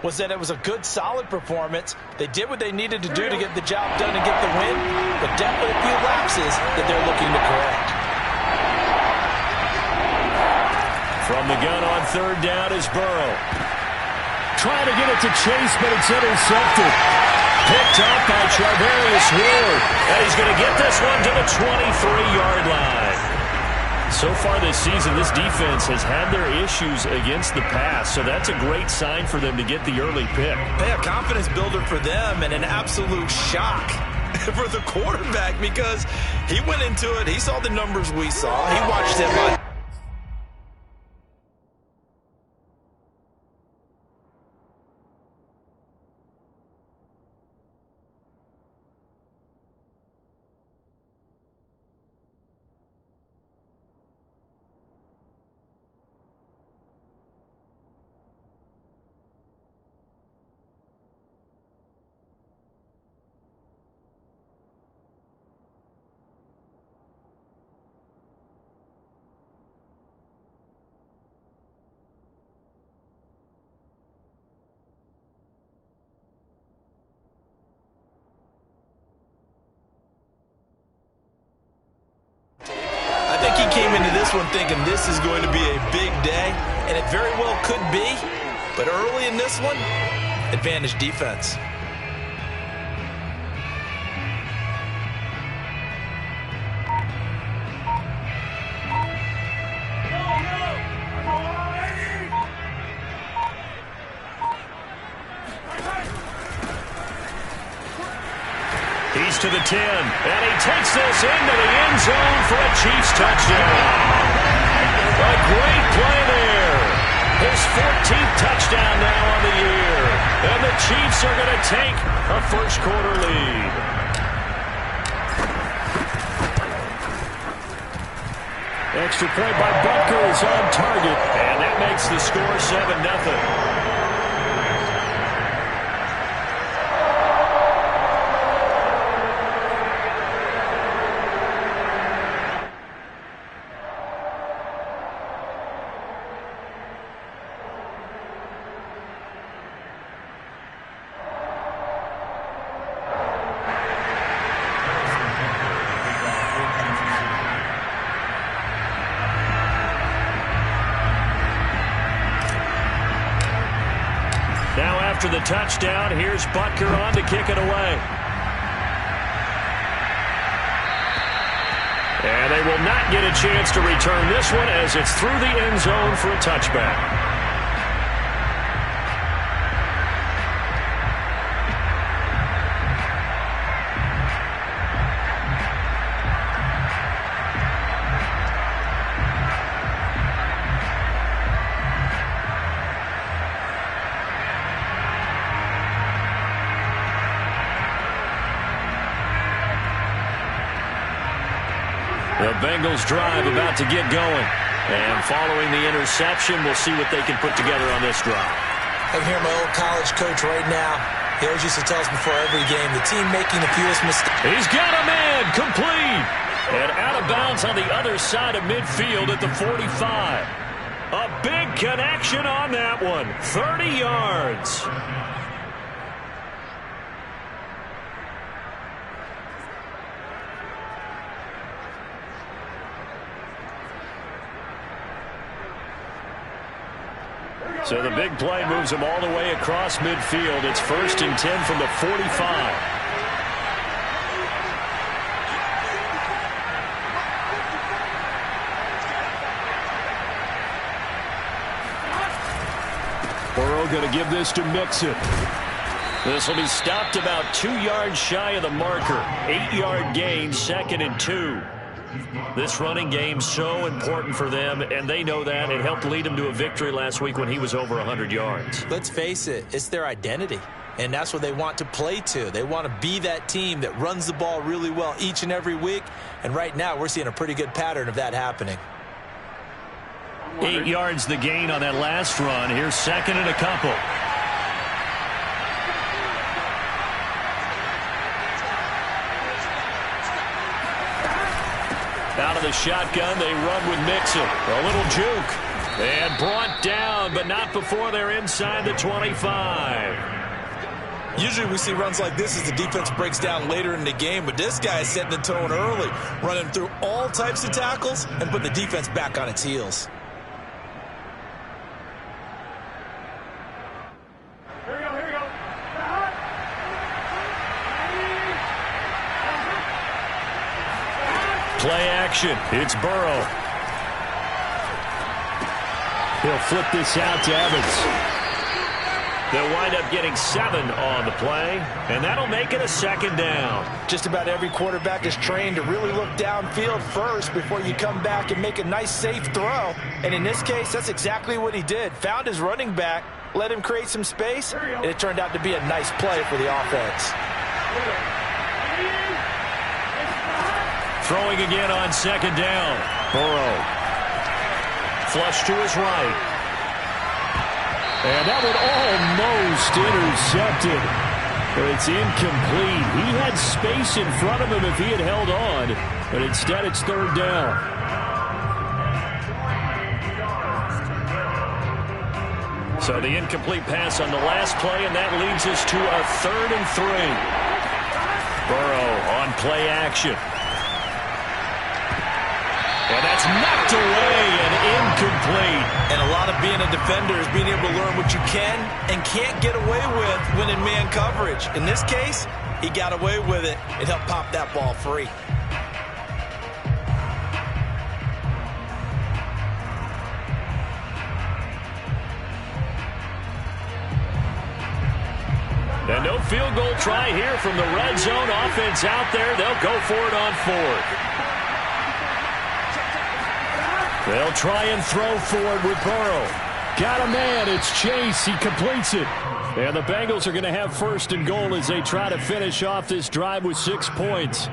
was that it was a good, solid performance. They did what they needed to do to get the job done and get the win, but definitely a few lapses that they're looking to correct. From the gun on third down is Burrow. Trying to get it to Chase, but it's intercepted. Picked up by Charvarius Ward. And he's going to get this one to the 23-yard line. So far this season, this defense has had their issues against the pass, so that's a great sign for them to get the early pick. Hey, a confidence builder for them and an absolute shock for the quarterback because he went into it. He saw the numbers we saw. He watched him on. He came into this one thinking this is going to be a big day, and it very well could be, but early in this one, advantage defense. He's to the 10, and he takes this into the end zone for a Chiefs touchdown. A great play there. His 14th touchdown now on the year. And the Chiefs are going to take a first-quarter lead. Extra point by Butker is on target, and that makes the score 7-0. After the touchdown, here's Butker on to kick it away. And they will not get a chance to return this one as it's through the end zone for a touchback. The Bengals drive about to get going. And following the interception, we'll see what they can put together on this drive. I can hear my old college coach right now. He always used to tell us before every game, the team making the fewest mistakes. He's got a man, complete. And out of bounds on the other side of midfield at the 45. A big connection on that one. 30 yards. So the big play moves him all the way across midfield. It's 1st and 10 from the 45. Burrow going to give this to Mixon. This will be stopped about 2 yards shy of the marker. 8-yard gain, 2nd and 2. This running game so important for them, and they know that. It helped lead them to a victory last week when he was over 100 yards. Let's face it, it's their identity, and that's what they want to play to. They want to be that team that runs the ball really well each and every week, and right now we're seeing a pretty good pattern of that happening. 8 yards the gain on that last run. Here's 2nd and a couple. Out of the shotgun, they run with Mixon. A little juke. And brought down, but not before they're inside the 25. Usually we see runs like this as the defense breaks down later in the game, but this guy is setting the tone early, running through all types of tackles and putting the defense back on its heels. Here we go. Play action. It's Burrow. He'll flip this out to Evans. They'll wind up getting 7 on the play, and that'll make it a second down. Just about every quarterback is trained to really look downfield first before you come back and make a nice, safe throw. And in this case, that's exactly what he did. Found his running back, let him create some space, and it turned out to be a nice play for the offense. Throwing again on second down. Burrow. Flush to his right. And that one almost intercepted. But it's incomplete. He had space in front of him if he had held on. But instead it's third down. So the incomplete pass on the last play, and that leads us to a 3rd and 3. Burrow on play action. And that's knocked away and incomplete. And a lot of being a defender is being able to learn what you can and can't get away with when in man coverage. In this case, he got away with it. It helped pop that ball free. And no field goal try here from the red zone offense out there. They'll go for it on 4th. They'll try and throw forward with Burrow. Got a man. It's Chase. He completes it. And the Bengals are going to have 1st and goal as they try to finish off this drive with 6 points.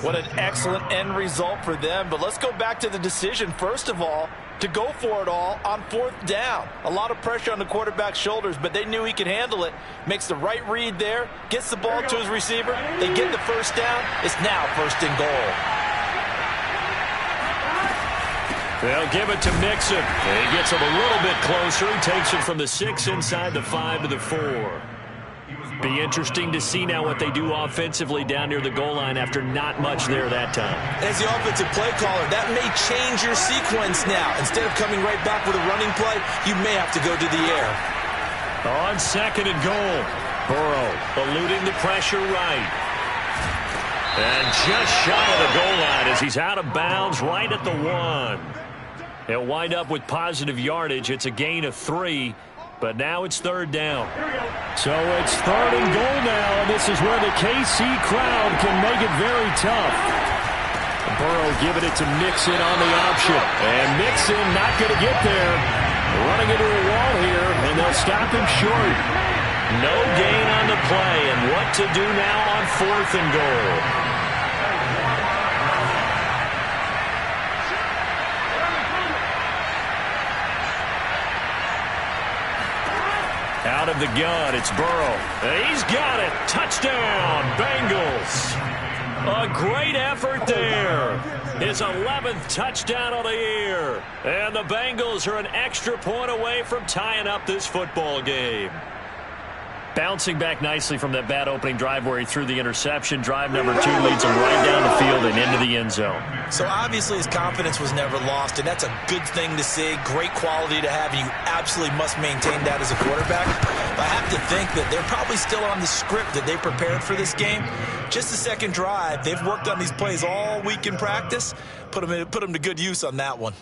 What an excellent end result for them. But let's go back to the decision, first of all, to go for it all on 4th down. A lot of pressure on the quarterback's shoulders, but they knew he could handle it. Makes the right read there, gets the ball to his receiver. They get the 1st down. It's now 1st and goal. They'll give it to Mixon. And he gets him a little bit closer. He takes it from the 6 inside the 5 to the 4. Be interesting to see now what they do offensively down near the goal line after not much there that time. As the offensive play caller, that may change your sequence now. Instead of coming right back with a running play, you may have to go to the air. On 2nd and goal, Burrow eluding the pressure right. And just shy of the goal line as he's out of bounds right at the 1. He'll wind up with positive yardage. It's a gain of 3, but now it's 3rd down. So it's 3rd and goal now, and this is where the KC crowd can make it very tough. Burrow giving it to Mixon on the option. And Mixon not going to get there. Running into a wall here, and they'll stop him short. No gain on the play, and what to do now on 4th and goal. Out of the gun, it's Burrow. And he's got it. Touchdown, Bengals. A great effort there. His 11th touchdown of the year. And the Bengals are an extra point away from tying up this football game. Bouncing back nicely from that bad opening drive where he threw the interception. Drive number 2 leads him right down the field and into the end zone. So obviously his confidence was never lost, and that's a good thing to see. Great quality to have, and you absolutely must maintain that as a quarterback. But I have to think that they're probably still on the script that they prepared for this game. Just the second drive. They've worked on these plays all week in practice. Put them to good use on that one.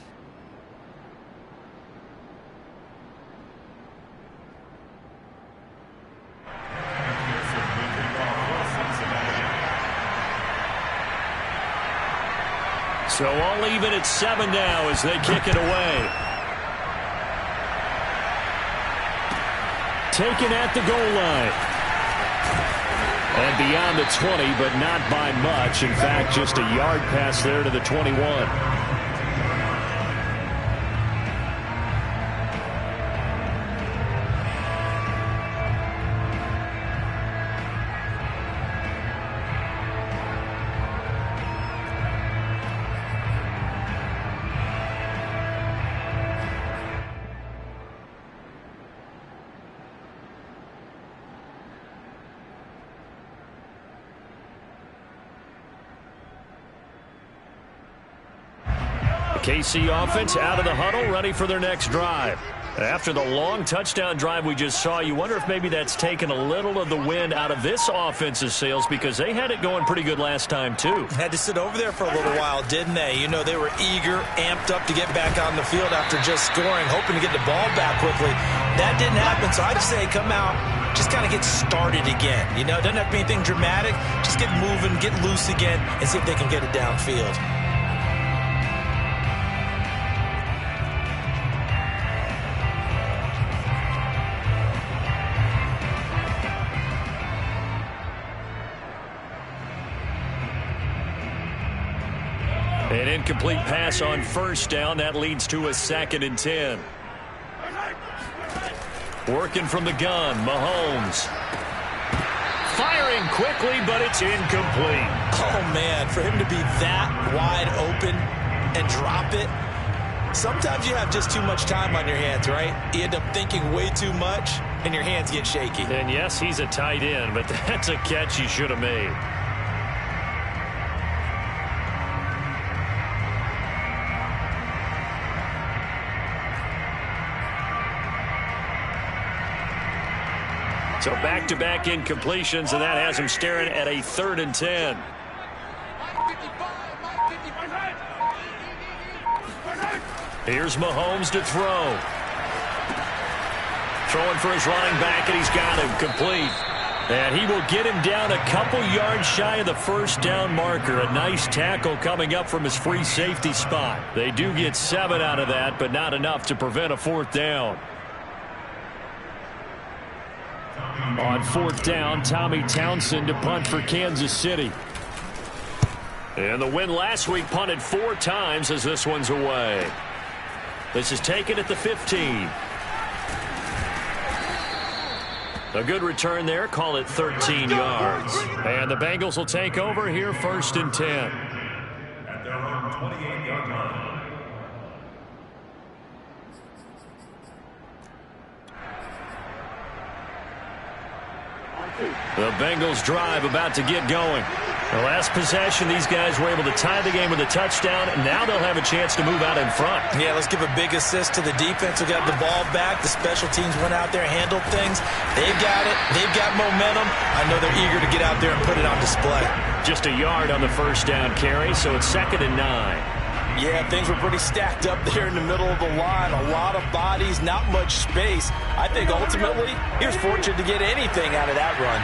So all even at 7 now as they kick it away. Taken at the goal line. And beyond the 20, but not by much. In fact, just a yard pass there to the 21. KC offense out of the huddle, ready for their next drive. After the long touchdown drive we just saw, you wonder if maybe that's taken a little of the wind out of this offense's sails, because they had it going pretty good last time, too. Had to sit over there for a little while, didn't they? You know, they were eager, amped up to get back on the field after just scoring, hoping to get the ball back quickly. That didn't happen, so I'd say come out, just kind of get started again. You know, it doesn't have to be anything dramatic. Just get moving, get loose again, and see if they can get it downfield. An incomplete pass on first down. That leads to a 2nd and 10. Working from the gun, Mahomes. Firing quickly, but it's incomplete. Oh, man, for him to be that wide open and drop it, sometimes you have just too much time on your hands, right? You end up thinking way too much, and your hands get shaky. And, yes, he's a tight end, but that's a catch he should have made. So back-to-back incompletions, and that has him staring at a 3rd and 10. Here's Mahomes to throw. Throwing for his running back, and he's got him complete. And he will get him down a couple yards shy of the first down marker. A nice tackle coming up from his free safety spot. They do get 7 out of that, but not enough to prevent a 4th down. On 4th down, Tommy Townsend to punt for Kansas City. And the win last week punted 4 times as this one's away. This is taken at the 15. A good return there. Call it 13 yards. And the Bengals will take over here 1st and 10. At their own 28-yard line. The Bengals drive about to get going. The last possession, these guys were able to tie the game with a touchdown, and now they'll have a chance to move out in front. Yeah, let's give a big assist to the defense who got the ball back. The special teams went out there, handled things. They've got it. They've got momentum. I know they're eager to get out there and put it on display. Just a yard on the first down carry, so it's 2nd and 9. Yeah, things were pretty stacked up there in the middle of the line. A lot of bodies, not much space. I think ultimately he was fortunate to get anything out of that run.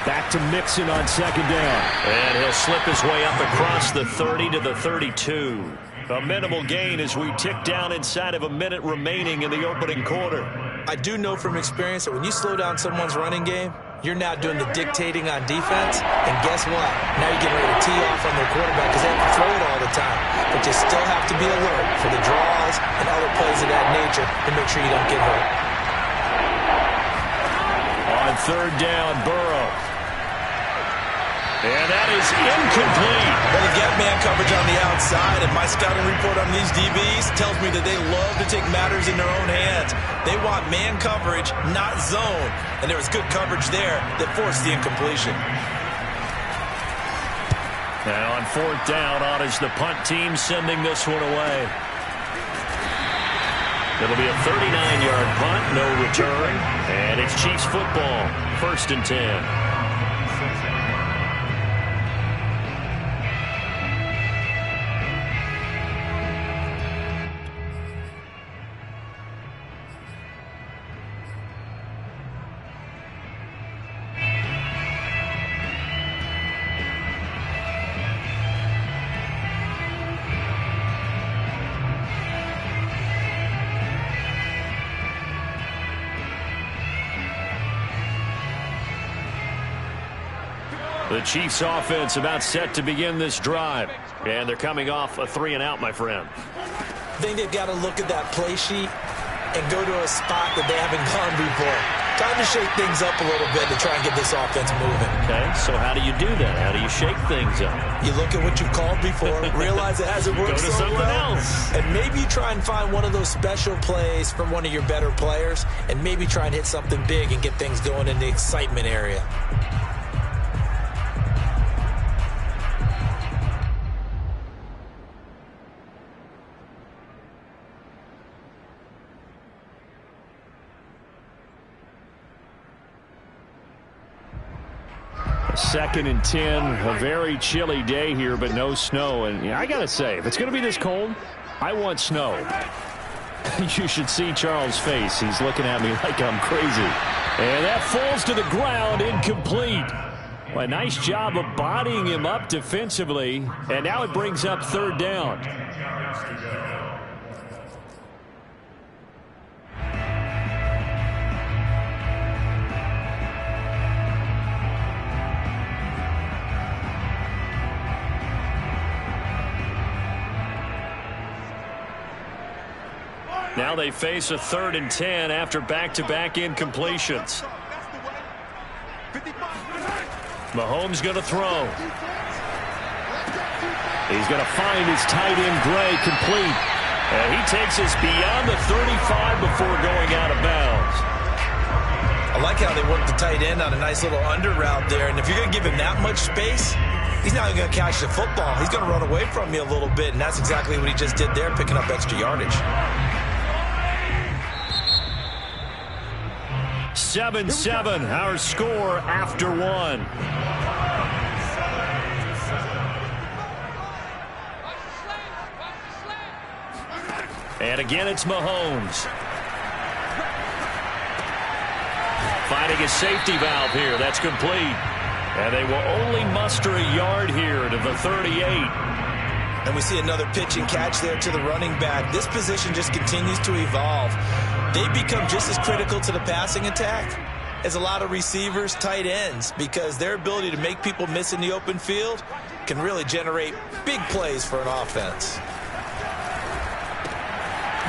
Back to Mixon on 2nd down. And he'll slip his way up across the 30 to the 32. A minimal gain as we tick down inside of a minute remaining in the opening quarter. I do know from experience that when you slow down someone's running game, you're now doing the dictating on defense. And guess what? Now you're getting ready to tee off on their quarterback because they have to throw it all the time. But you still have to be alert for the draws and other plays of that nature to make sure you don't get hurt. On 3rd down, Burrow. And that is incomplete. Well, they get man coverage on the outside, and my scouting report on these DBs tells me that they love to take matters in their own hands. They want man coverage, not zone. And there was good coverage there that forced the incompletion. Now on 4th down, on is the punt team sending this one away. It'll be a 39-yard punt, no return. And it's Chiefs football, 1st and 10. The Chiefs offense about set to begin this drive. And they're coming off a 3-and-out, my friend. I think they've got to look at that play sheet and go to a spot that they haven't gone before. Time to shake things up a little bit to try and get this offense moving. Okay, so how do you do that? How do you shake things up? You look at what you've called before, realize it hasn't worked Go to so something well, else. and maybe you try and find one of those special plays from one of your better players, and maybe try and hit something big and get things going in the excitement area. Second and 10, a very chilly day here, but no snow. And I got to say, if it's going to be this cold, I want snow. You should see Charles' face. He's looking at me like I'm crazy. And that falls to the ground, incomplete. Well, a nice job of bodying him up defensively. And now it brings up third down. Now they face a 3rd and 10 after back-to-back incompletions. Mahomes going to throw. He's going to find his tight end Gray complete. And he takes us beyond the 35 before going out of bounds. I like how they work the tight end on a nice little under route there. And if you're going to give him that much space, he's not going to catch the football. He's going to run away from you a little bit. And that's exactly what he just did there, picking up extra yardage. 7-7, our score after one. And again, it's Mahomes. Finding a safety valve here. That's complete. And they will only muster a yard here to the 38. And we see another pitch and catch there to the running back. This position just continues to evolve. They become just as critical to the passing attack as a lot of receivers, tight ends, because their ability to make people miss in the open field can really generate big plays for an offense.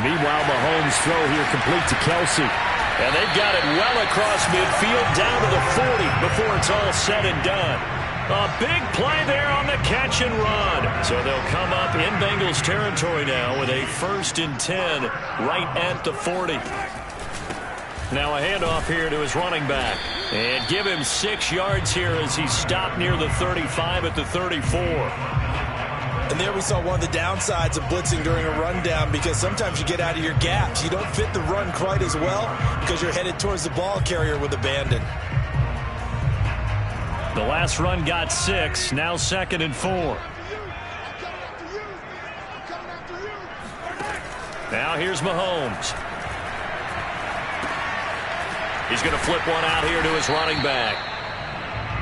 Meanwhile, Mahomes' throw here complete to Kelsey. And they've got it well across midfield down to the 40 before it's all said and done. A big play there on the catch and run. So they'll come up in Bengals territory now with a 1st and 10 right at the 40. Now a handoff here to his running back. And give him 6 yards here as he stopped near the 35 at the 34. And there we saw one of the downsides of blitzing during a rundown, because sometimes you get out of your gaps. You don't fit the run quite as well because you're headed towards the ball carrier with abandon. The last run got 6, now 2nd and 4. Now here's Mahomes. He's going to flip one out here to his running back.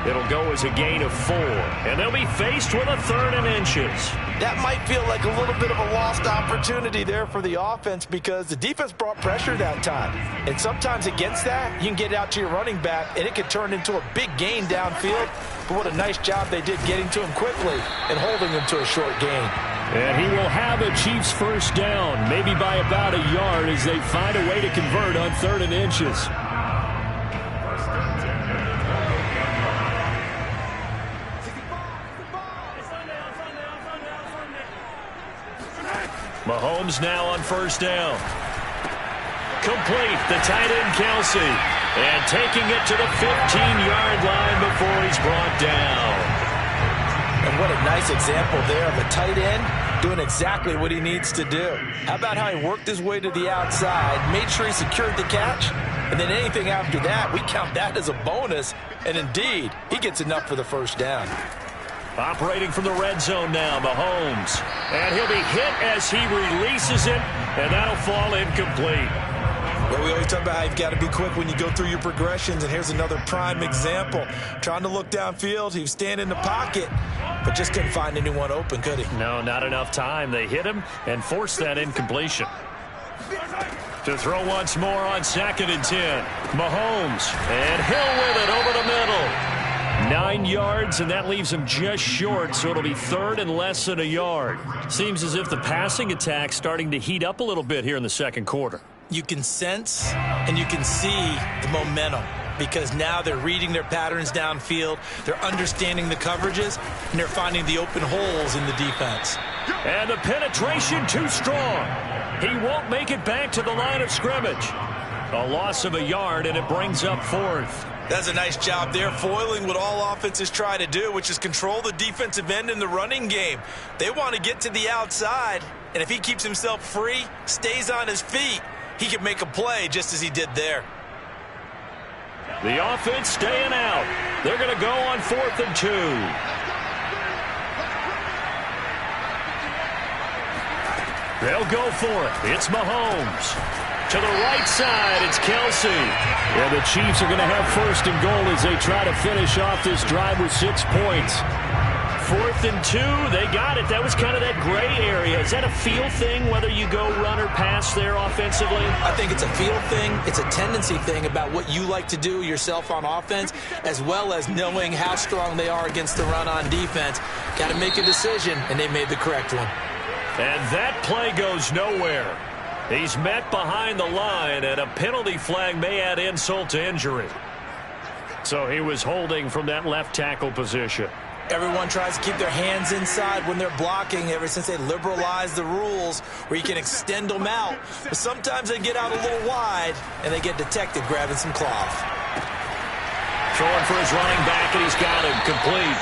It'll go as a gain of 4, and they'll be faced with a 3rd and inches. That might feel like a little bit of a lost opportunity there for the offense, because the defense brought pressure that time. And sometimes against that, you can get out to your running back, and it could turn into a big gain downfield. But what a nice job they did getting to him quickly and holding him to a short gain. And he will have a Chiefs first down, maybe by about a yard, as they find a way to convert on 3rd and inches. Mahomes now on 1st down. Complete, the tight end Kelsey. And taking it to the 15-yard line before he's brought down. And what a nice example there of a tight end doing exactly what he needs to do. How about how he worked his way to the outside, made sure he secured the catch, and then anything after that, we count that as a bonus. And indeed, he gets enough for the 1st down. Operating from the red zone now, Mahomes. And he'll be hit as he releases it, and that'll fall incomplete. Well, we always talk about how you've got to be quick when you go through your progressions, and here's another prime example. Trying to look downfield, he was standing in the pocket, but just couldn't find anyone open, could he? No, not enough time. They hit him and forced that incompletion. To throw once more on 2nd and 10. Mahomes, and Hill with it over the middle. 9 yards, and that leaves him just short, so it'll be 3rd and less than a yard. Seems as if the passing attack's starting to heat up a little bit here in the 2nd quarter. You can sense and you can see the momentum because now they're reading their patterns downfield, they're understanding the coverages, and they're finding the open holes in the defense. And the penetration too strong. He won't make it back to the line of scrimmage. A loss of a yard, and it brings up fourth. That's a nice job there, foiling what all offenses try to do, which is control the defensive end in the running game. They want to get to the outside, and if he keeps himself free, stays on his feet, he can make a play just as he did there. The offense staying out. They're going to go on 4th and 2. They'll go for it. It's Mahomes. To the right side, it's Kelsey. And the Chiefs are going to have 1st and goal as they try to finish off this drive with 6 points. 4th and 2, they got it. That was kind of that gray area. Is that a feel thing, whether you go run or pass there offensively? I think it's a feel thing. It's a tendency thing about what you like to do yourself on offense, as well as knowing how strong they are against the run on defense. Got to make a decision, and they made the correct one. And that play goes nowhere. He's met behind the line, and a penalty flag may add insult to injury. So he was holding from that left tackle position. Everyone tries to keep their hands inside when they're blocking ever since they liberalized the rules where you can extend them out. But sometimes they get out a little wide, and they get detected grabbing some cloth. Throwing for his running back, and he's got him complete.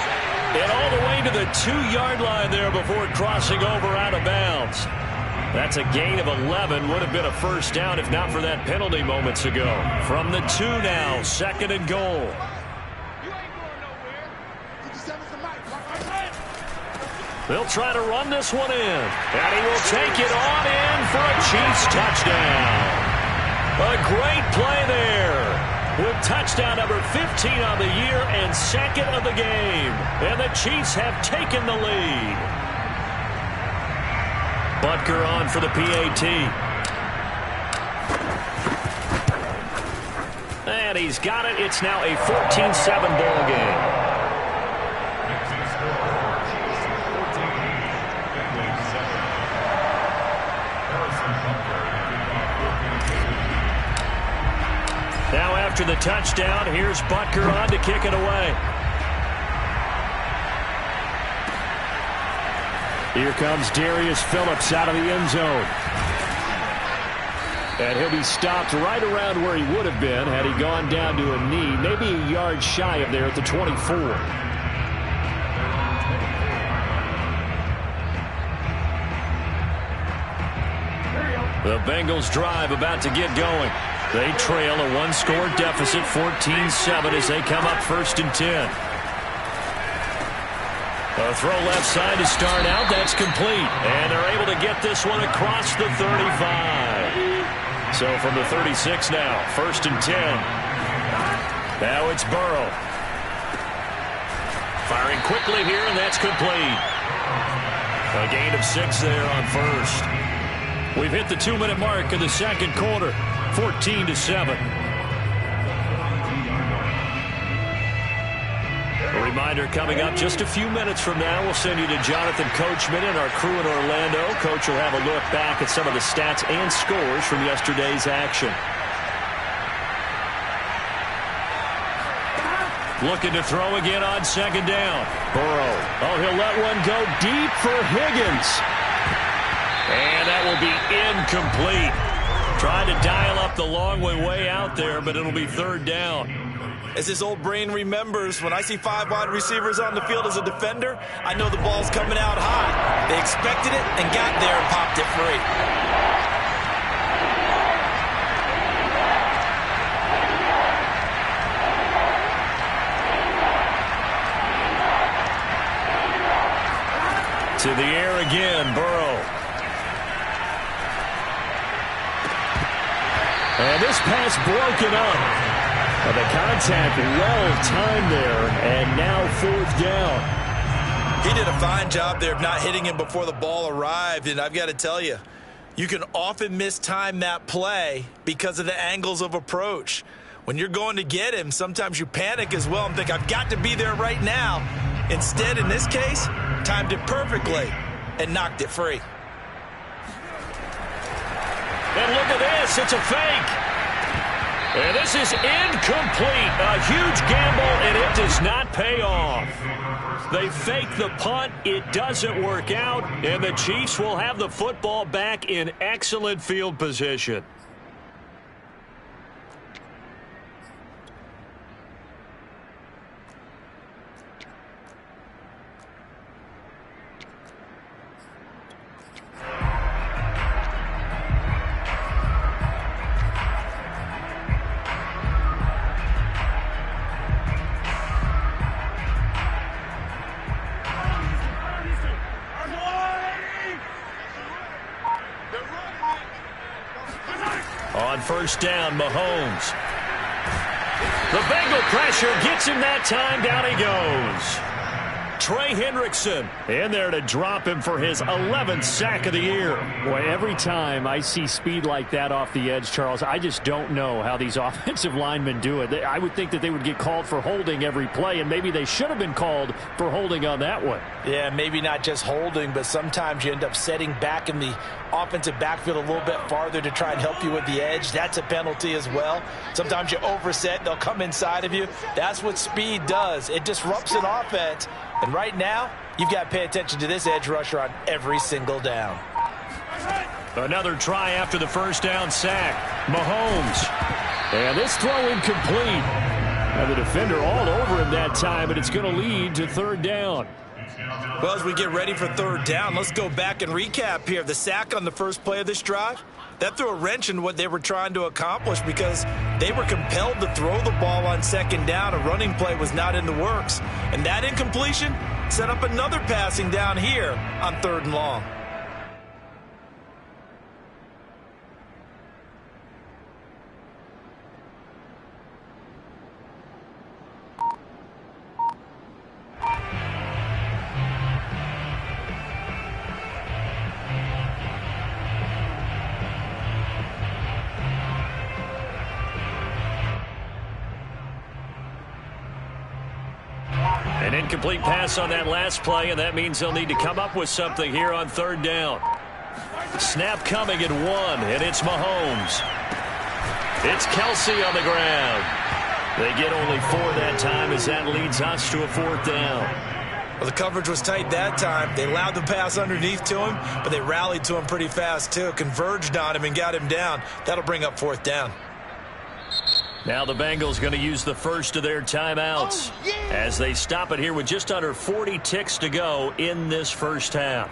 And all the way to the 2-yard line there before crossing over out of bounds. That's a gain of 11. Would have been a first down if not for that penalty moments ago. From the 2 now, 2nd and goal. They'll try to run this one in. And he will take it on in for a Chiefs touchdown. A great play there. With touchdown number 15 on the year and 2nd of the game. And the Chiefs have taken the lead. Butker on for the PAT. And he's got it. It's now a 14-7 ball game. Now after the touchdown, here's Butker on to kick it away. Here comes Darius Phillips out of the end zone. And he'll be stopped right around where he would have been had he gone down to a knee, maybe a yard shy of there at the 24. The Bengals drive about to get going. They trail a 1-score deficit, 14-7, as they come up 1st and 10. A throw left side to start out. That's complete. And they're able to get this one across the 35. So from the 36 now, 1st and 10. Now it's Burrow. Firing quickly here, and that's complete. A gain of 6 there on 1st. We've hit the 2-minute mark of the 2nd quarter. 14-7. A reminder coming up just a few minutes from now. We'll send you to Jonathan Coachman and our crew in Orlando. Coach will have a look back at some of the stats and scores from yesterday's action. Looking to throw again on 2nd down. Burrow. Oh, he'll let one go deep for Higgins. And that will be incomplete. Tried to dial up the long way out there, but it'll be 3rd down. As his old brain remembers, when I see 5 wide receivers on the field as a defender, I know the ball's coming out high. They expected it and got there and popped it free. To the air again, Burrow. And this pass broken up. And the contact well-timed there, and now 4th down. He did a fine job there of not hitting him before the ball arrived, and I've got to tell you, you can often mistime that play because of the angles of approach. When you're going to get him, sometimes you panic as well and think, I've got to be there right now. Instead, in this case, timed it perfectly and knocked it free. And look at this. It's a fake. And this is incomplete. A huge gamble, and it does not pay off. They fake the punt. It doesn't work out, and the Chiefs will have the football back in excellent field position. On first down, Mahomes. The Bengal pressure gets him that time. Down he goes. Trey Hendrickson in there to drop him for his 11th sack of the year. Boy, every time I see speed like that off the edge, Charles, I just don't know how these offensive linemen do it. I would think that they would get called for holding every play, and maybe they should have been called for holding on that one. Yeah, maybe not just holding, but sometimes you end up setting back in the offensive backfield a little bit farther to try and help you with the edge. That's a penalty as well. Sometimes you overset, they'll come inside of you. That's what speed does. It disrupts an offense. And right now, you've got to pay attention to this edge rusher on every single down. Another try after the first down sack. Mahomes. And this throw incomplete. And the defender all over him that time, and it's going to lead to third down. Well, as we get ready for third down, let's go back and recap here. The sack on the first play of this drive, that threw a wrench in what they were trying to accomplish because they were compelled to throw the ball on second down. A running play was not in the works. And that incompletion set up another passing down here on third and long. An incomplete pass on that last play, and that means they'll need to come up with something here on third down. Snap coming at one, and it's Mahomes. It's Kelsey on the ground. They get only 4 that time as that leads us to a fourth down. Well, the coverage was tight that time. They allowed the pass underneath to him, but they rallied to him pretty fast, too. Converged on him and got him down. That'll bring up fourth down. Now the Bengals going to use the first of their timeouts as they stop it here with just under 40 ticks to go in this first half.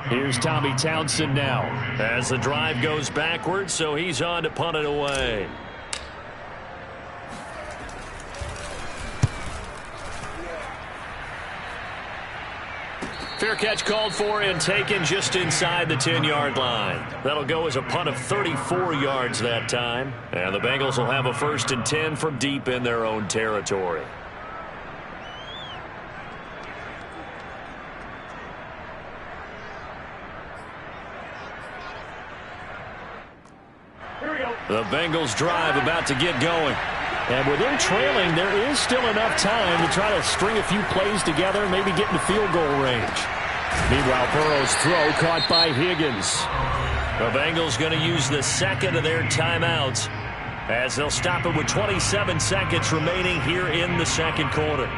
Here's Tommy Townsend now as the drive goes backwards, so he's on to punt it away. Fair catch called for and taken just inside the 10-yard line. That'll go as a punt of 34 yards that time. And the Bengals will have a 1st and 10 from deep in their own territory. The Bengals drive about to get going. And with them trailing, there is still enough time to try to string a few plays together and maybe get into field goal range. Meanwhile, Burrow's throw caught by Higgins. The Bengals going to use the second of their timeouts as they'll stop it with 27 seconds remaining here in the second quarter.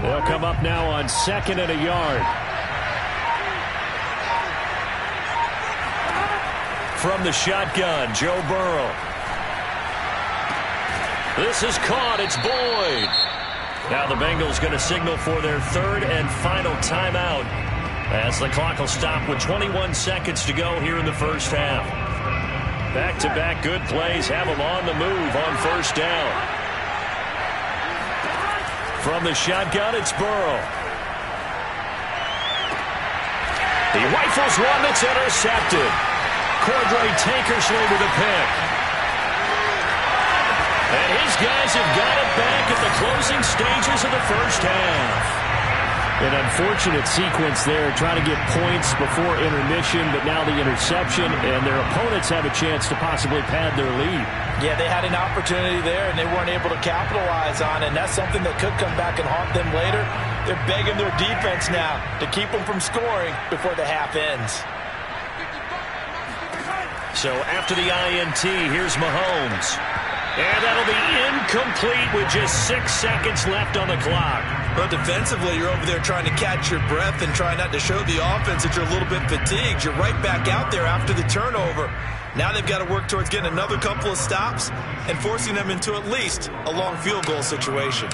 They'll come up now on 2nd and a yard. From the shotgun, Joe Burrow. This is caught. It's Boyd. Now the Bengals going to signal for their 3rd and final timeout As the clock will stop with 21 seconds to go here in the first half. Back-to-back good plays have them on the move on first down. From the shotgun, it's Burrow. He rifles one that's intercepted. Cordray Tankersley with a pick. And his guys have got it back at the closing stages of the first half. An unfortunate sequence there, trying to get points before intermission, but now the interception, and their opponents have a chance to possibly pad their lead. Yeah, they had an opportunity there, and they weren't able to capitalize on it, and that's something that could come back and haunt them later. They're begging their defense now to keep them from scoring before the half ends. So after the INT, here's Mahomes. And that'll be incomplete with just 6 seconds left on the clock. Well, defensively, you're over there trying to catch your breath and try not to show the offense that you're a little bit fatigued. You're right back out there after the turnover. Now they've got to work towards getting another couple of stops and forcing them into at least a long field goal situation.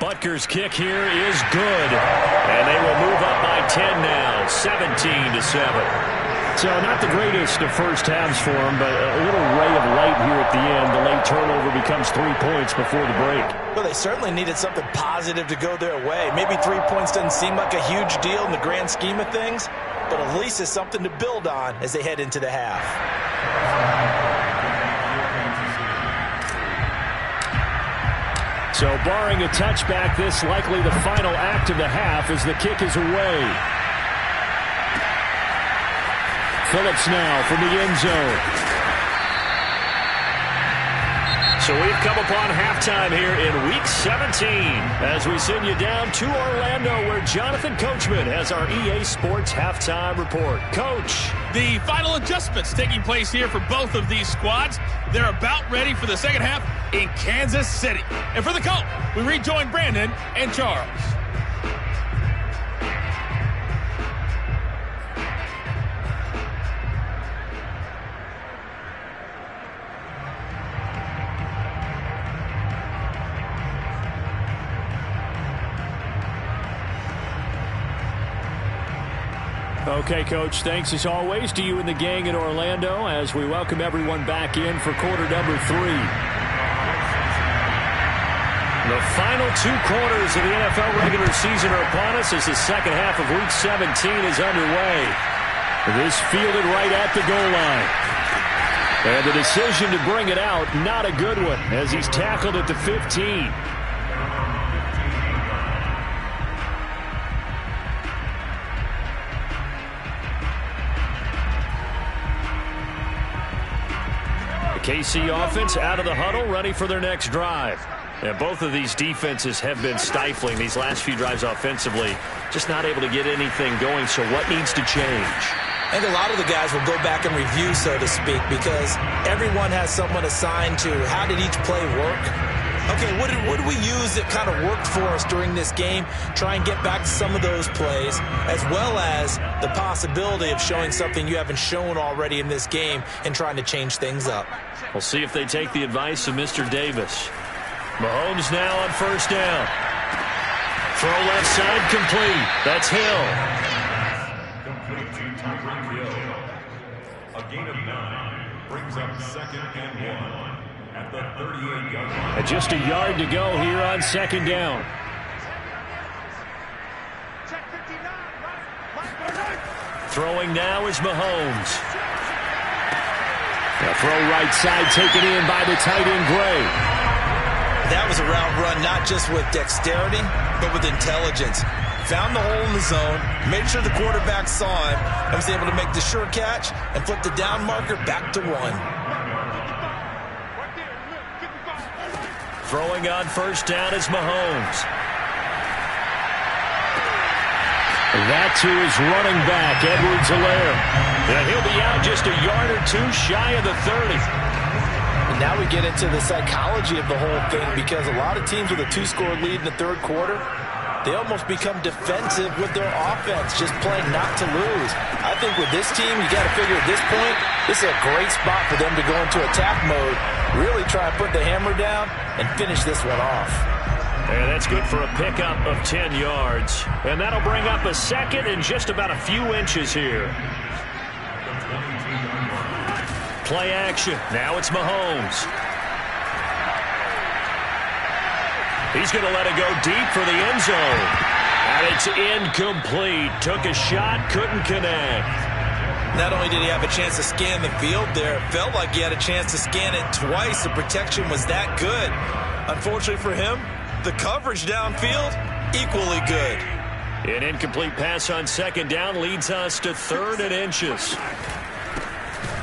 Butker's kick here is good. And they will move up by 10 now, 17-7. So not the greatest of first halves for them, but a little ray of light here at the end. The late turnover becomes 3 points before the break. Well, they certainly needed something positive to go their way. Maybe 3 points doesn't seem like a huge deal in the grand scheme of things, but at least it's something to build on as they head into the half. So barring a touchback, this likely the final act of the half as the kick is away. Phillips now from the end zone. So we've come upon halftime here in Week 17 as we send you down to Orlando where Jonathan Coachman has our EA Sports Halftime Report. Coach. The final adjustments taking place here for both of these squads. They're about ready for the second half in Kansas City. And for the Colt, we rejoin Brandon and Charles. Okay, Coach, thanks as always to you and the gang in Orlando as we welcome everyone back in for quarter number 3. The final 2 quarters of the NFL regular season are upon us as the second half of Week 17 is underway. This fielded right at the goal line. And the decision to bring it out, not a good one, as he's tackled at the 15. KC offense out of the huddle, ready for their next drive. And both of these defenses have been stifling these last few drives offensively. Just not able to get anything going, so what needs to change? I think a lot of the guys will go back and review, so to speak, because everyone has someone assigned to how did each play work. Okay, what did we use that kind of worked for us during this game? Try and get back to some of those plays, as well as the possibility of showing something you haven't shown already in this game and trying to change things up. We'll see if they take the advice of Mr. Davis. Mahomes now on first down. Throw left side complete. That's Hill. Complete to Tyreek Hill. A gain of 9 brings up 2nd and 1 at the 38-yard line. And just a yard to go here on second down. Throwing now is Mahomes. A throw right side taken in by the tight end Gray. That was a route run not just with dexterity, but with intelligence. Found the hole in the zone, made sure the quarterback saw him, and was able to make the sure catch and flip the down marker back to 1. Throwing on first down is Mahomes. That to his running back, Edwards-Helaire. And he'll be out just a yard or 2 shy of the 30. And now we get into the psychology of the whole thing, because a lot of teams with a 2-score lead in the third quarter, they almost become defensive with their offense, just playing not to lose. I think with this team, you got to figure at this point, this is a great spot for them to go into attack mode, really try and put the hammer down and finish this one off. And that's That's good for a pickup of 10 yards. And that'll bring up a second and just about a few inches here. Play action. Now it's Mahomes. He's going to let it go deep for the end zone. And it's incomplete. Took a shot, couldn't connect. Not only did he have a chance to scan the field there, it felt like he had a chance to scan it twice. The protection was that good. Unfortunately for him, the coverage downfield, equally good. An incomplete pass on second down leads us to 3rd and inches.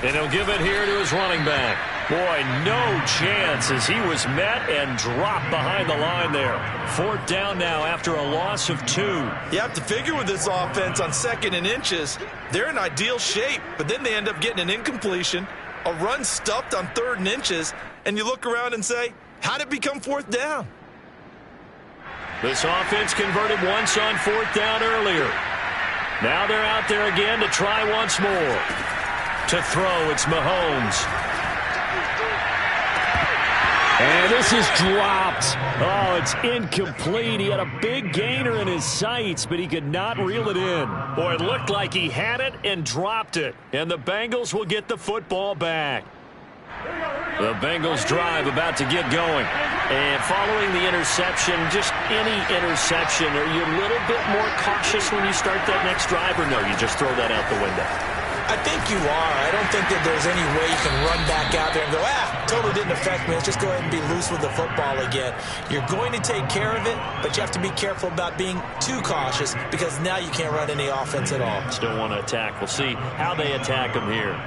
And he'll give it here to his running back. Boy, no chance as he was met and dropped behind the line there. 4th down now after a loss of 2. You have to figure with this offense on 2nd and inches, they're in ideal shape, but then they end up getting an incompletion, a run stuffed on 3rd and inches, and you look around and say, how did it become 4th down? This offense converted once on 4th down earlier. Now they're out there again to try once more. To throw, it's Mahomes. And this is dropped. Oh, it's incomplete. He had a big gainer in his sights, but he could not reel it in. Boy, it looked like he had it and dropped it. And the Bengals will get the football back. The Bengals drive about to get going. And following the interception, just any interception, are you a little bit more cautious when you start that next drive, or no, you just throw that out the window? I think you are. I don't think that there's any way you can run back out there and go, totally didn't affect me. Let's just go ahead and be loose with the football again. You're going to take care of it, but you have to be careful about being too cautious because now you can't run any offense at all. Still want to attack. We'll see how they attack him here.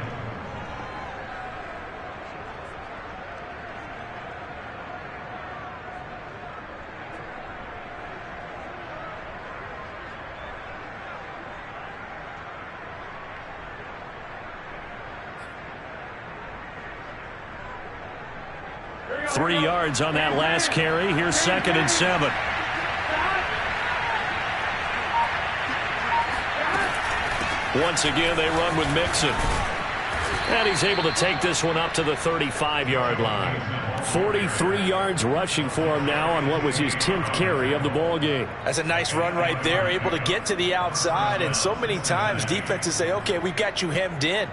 Three yards on that last carry. Here's 2nd and 7. Once again, they run with Mixon. And he's able to take this one up to the 35-yard line. 43 yards rushing for him now on what was his 10th carry of the ball game. That's a nice run right there, able to get to the outside. And so many times defenses say, okay, we've got you hemmed in.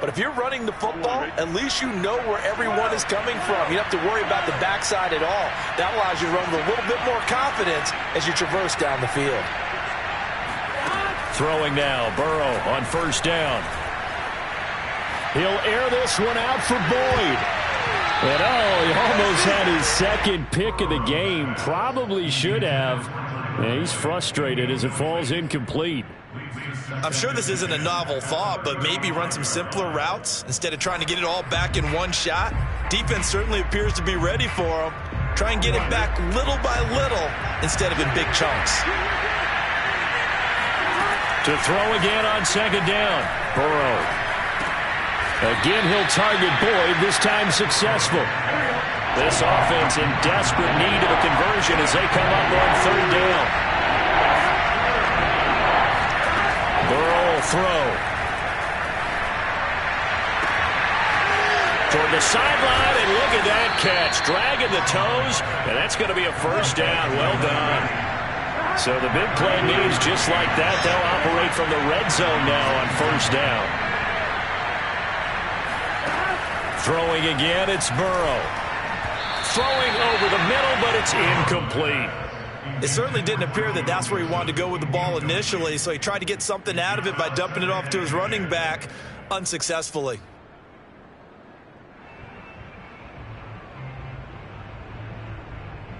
But if you're running the football, at least you know where everyone is coming from. You don't have to worry about the backside at all. That allows you to run with a little bit more confidence as you traverse down the field. Throwing now, Burrow on 1st down. He'll air this one out for Boyd. And he almost had his 2nd pick of the game. Probably should have. And he's frustrated as it falls incomplete. I'm sure this isn't a novel thought, but maybe run some simpler routes instead of trying to get it all back in one shot. Defense certainly appears to be ready for him. Try and get it back little by little instead of in big chunks. To throw again on 2nd down. Burrow. Again, he'll target Boyd, this time successful. This offense in desperate need of a conversion as they come up on 3rd down. Burrow will throw. Toward the sideline, and look at that catch. Dragging the toes, and that's going to be a 1st down. Well done. So the big play means just like that, they'll operate from the red zone now on 1st down. Throwing again, it's Burrow. Throwing over the middle, but it's incomplete. It certainly didn't appear that that's where he wanted to go with the ball initially, so he tried to get something out of it by dumping it off to his running back unsuccessfully.